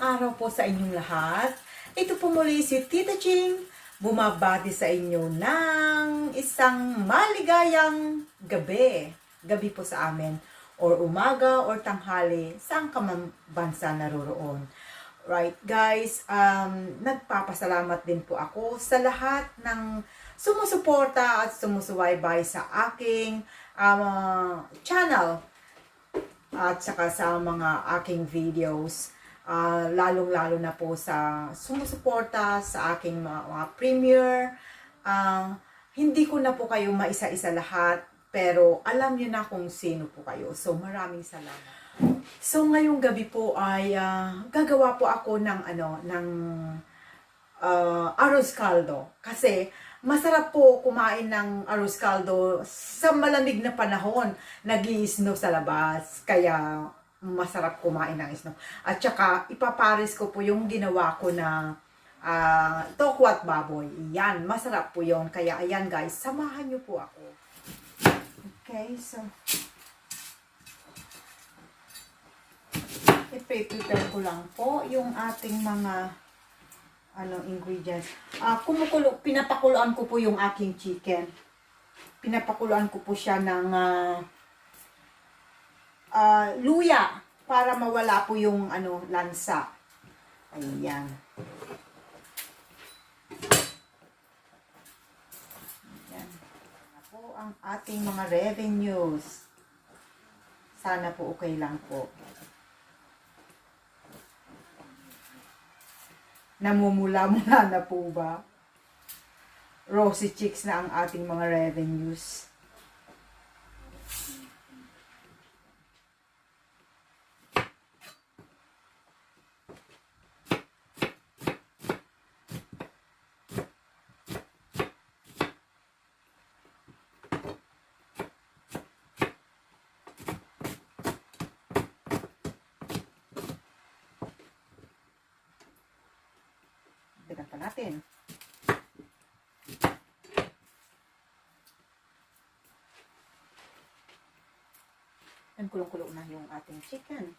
araw po sa inyong lahat. Ito po muli si Tita Ching, bumabati sa inyo ng isang maligayang gabi. Gabi po sa amin, or umaga, or tanghali, saan ka man bansa naroroon. Right guys, nagpapasalamat din po ako sa lahat ng sumusuporta at sumusubaybay sa aking channel at saka sa mga aking videos. Lalong-lalo na po sa sumusuporta sa aking mga premiere. Hindi ko na po kayo maisa-isa lahat, pero alam niyo na kung sino po kayo. So maraming salamat. So ngayong gabi po ay gagawa po ako ng arroz caldo. Kasi masarap po kumain ng arroz caldo sa malamig na panahon. Nag-i-snow sa labas, kaya masarap kumain ng snow. At saka, ipapares ko po yung ginawa ko na tokwat baboy. Yan, masarap po yon. Kaya, ayan guys, samahan nyo po ako. Okay, so, i-prepare ko lang po yung ating mga ingredients. Pinapakuluan ko po yung aking chicken. Pinapakuluan ko po siya ng luya para mawala po yung lansa. Ayan. Ayan. Po ang ating mga revenues. Sana po okay lang po. Namumula-mula na po ba? Rosy cheeks na ang ating mga revenues. Dagdag pa natin. And kulong-kulong na yung ating chicken.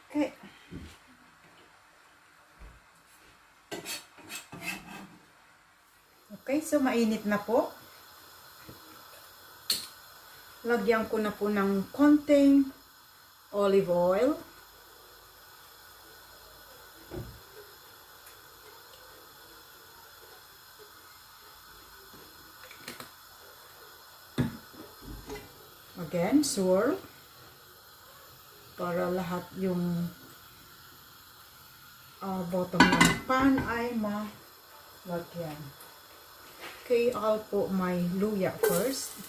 Okay. Okay, so mainit na po. Lagyan ko na po ng konting olive oil. Again, swirl. Para lahat yung bottom ng pan ay malagyan. Okay, I'll put my luya first.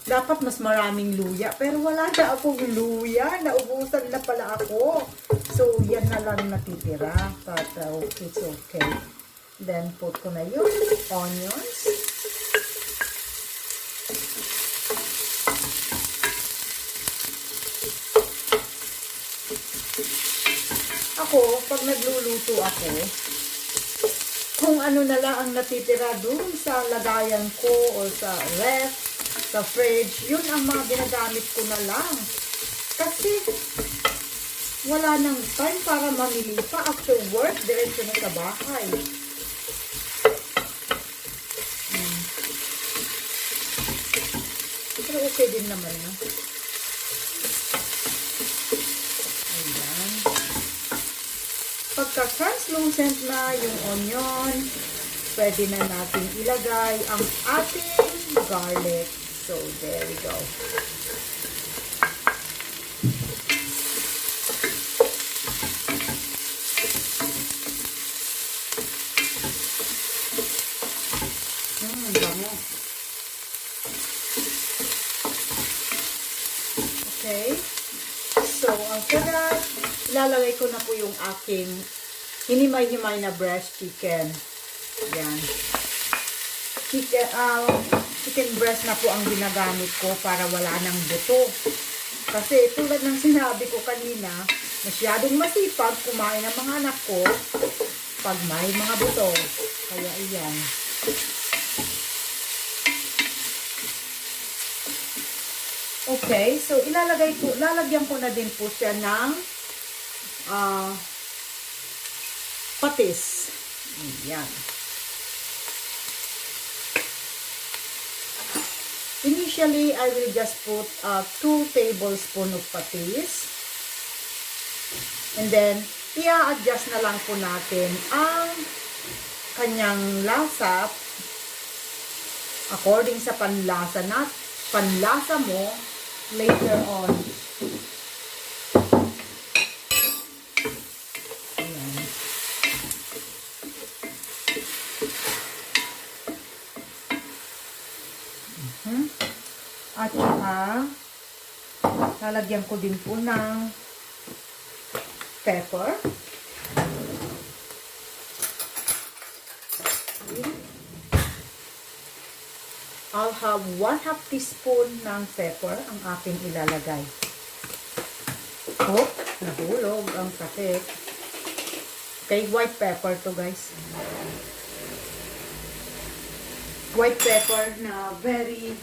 Dapat mas maraming luya, pero wala na akong luya. Naubusan na pala ako. So, yan na lang natitira. But it's okay. Then, put ko na yung onions. Ako, pag nagluluto ako, kung ano na lang ang natitira dun sa lagayan ko o sa ref, sa fridge, yun ang mga ginagamit ko na lang. Kasi, wala nang time para mamili pa after work, diretso na sa bahay. Pero okay din naman na. Ayan. Pagka-translucent na yung onion, pwede na natin ilagay ang ating garlic. So, there we go. Bango. Okay. So, after that, ilalagay ko na po yung aking hinimay-himay na breast chicken. Yan. Chicken breast na po ang ginagamit ko para wala nang buto. Kasi tulad ng sinabi ko kanina, masyadong masipag kumain ng mga anak ko pag may mga buto. Kaya iyan. Okay, so lalagyan ko na din po siya ng patis. Yan. Initially, I will just put 2 tablespoons of patis. And then, i-adjust na lang po natin ang kanyang lasa according sa panlasa mo later on. Ayan. At saka, lalagyan ko din po ng pepper. I'll have 1/2 teaspoon ng pepper ang aking ilalagay. Oh, nahulog ang sakit. Okay, white pepper to guys. White pepper na very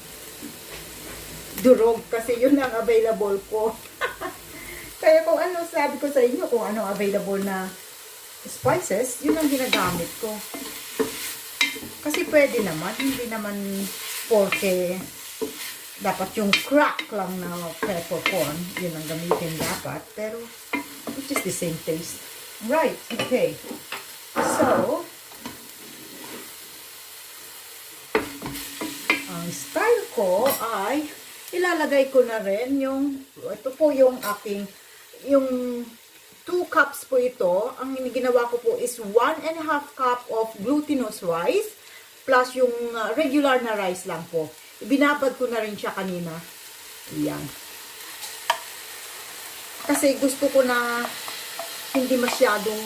durog kasi yun ang available ko. Kaya kung ano sabi ko sa inyo, kung ano available na spices, yun ang ginagamit ko. Kasi pwede naman, hindi naman porque dapat yung crack lang na peppercorn, yun ang gamitin dapat, pero it's just the same taste. Right, okay. So, ang style ko ay ilalagay ko na rin yung, ito po yung aking, yung 2 cups po ito. Ang ginawa ko po is 1.5 cup of glutinous rice plus yung regular na rice lang po. Ibinabad ko na rin siya kanina. Ayan. Kasi gusto ko na hindi masyadong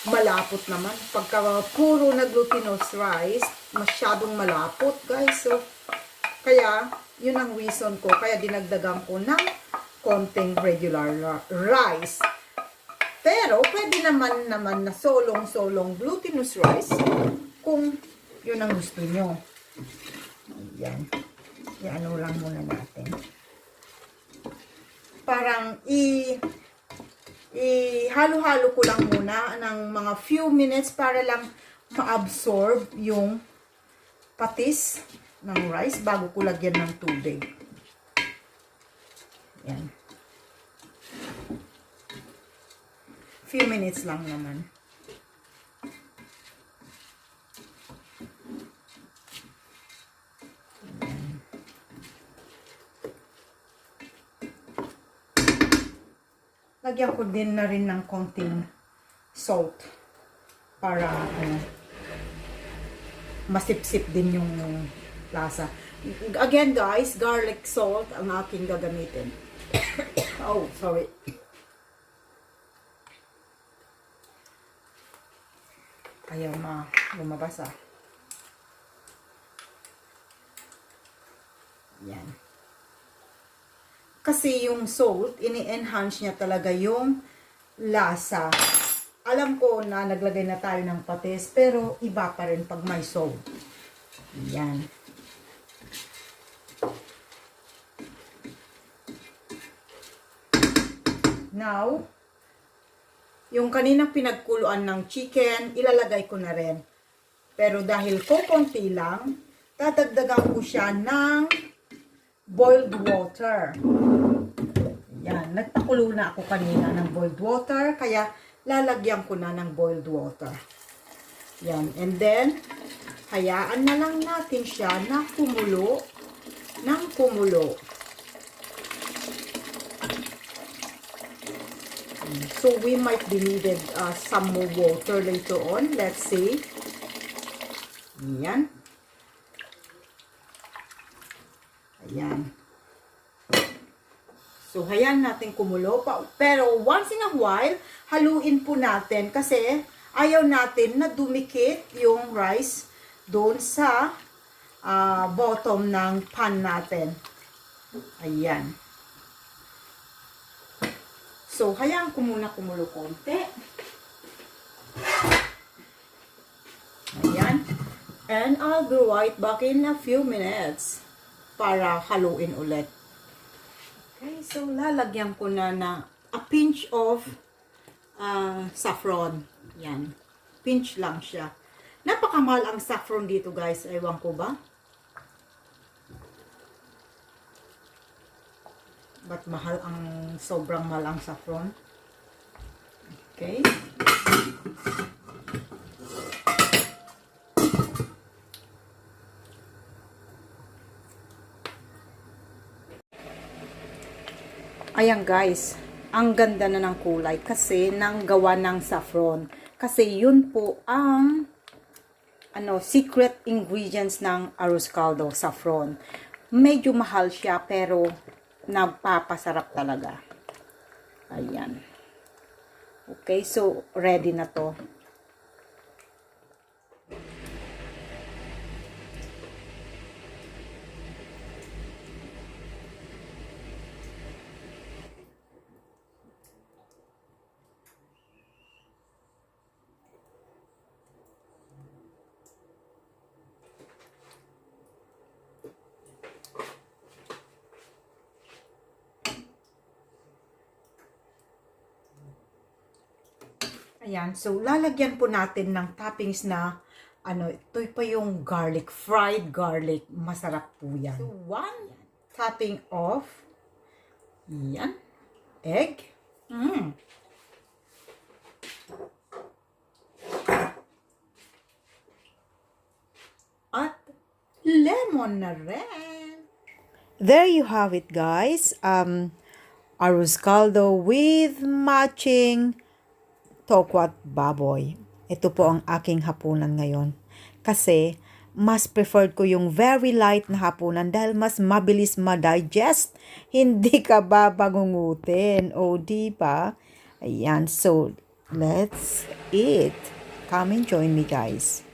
malapot naman. Pagka puro na glutinous rice, masyadong malapot, guys. So, kaya, yun ang reason ko. Kaya dinagdagan ko ng konting regular rice. Pero, pwede naman na solong glutinous rice kung yun ang gusto nyo. Ayan. I-ano lang muna natin. Parang halo-halo ko lang muna ng mga few minutes para lang ma-absorb yung patis ng rice bago ko lagyan ng tubig. Ayan. Few minutes lang naman. Lagyan ko din na rin ng konting salt para masipsip din yung lasa. Again guys, garlic salt ang aking gagamitin. Oh, sorry. Ayaw lumabas ah. Yan. Kasi yung salt, ini-enhance niya talaga yung lasa. Alam ko na naglagay na tayo ng patis, pero iba pa rin pag may salt. Yan. Now, yung kaninang pinagkuluan ng chicken, ilalagay ko na rin. Pero dahil kukunti lang, dadagdagan ko siya ng boiled water. Yan, nagpakulo na ako kanina ng boiled water, kaya lalagyan ko na ng boiled water. Yan, and then, hayaan na lang natin siya na kumulo ng kumulo. So, we might be needed some more water later on. Let's see. Yan. Ayan. So, hayaan natin kumulo. Pero, once in a while, haluin po natin kasi ayaw natin na dumikit yung rice doon sa bottom ng pan natin. Ayan. So, hayaan ko muna kumulo konti. Ayan. And I'll be right back in a few minutes para haluin ulit. Okay, so lalagyan ko na a pinch of saffron. Yan. Pinch lang siya. Napakamahal ang saffron dito, guys. Ewan ko ba? Ba't mahal sobrang mahal ang saffron? Okay. Ayan guys, ang ganda na ng kulay kasi nang gawa ng saffron. Kasi yun po ang secret ingredients ng arroz caldo, saffron. Medyo mahal siya pero nagpapasarap talaga. Ayan. Okay, so ready na to. Ayan, so lalagyan po natin ng toppings na ito pa yung garlic, fried garlic. Masarap po yan. So, one topping of yan, egg. At lemon na rin. There you have it, guys. Arroz caldo with matching tokwat baboy. Ito po ang aking hapunan ngayon. Kasi, mas preferred ko yung very light na hapunan dahil mas mabilis ma-digest. Hindi ka babangungutin. O, diba? Ayan. So, let's eat. Come and join me, guys.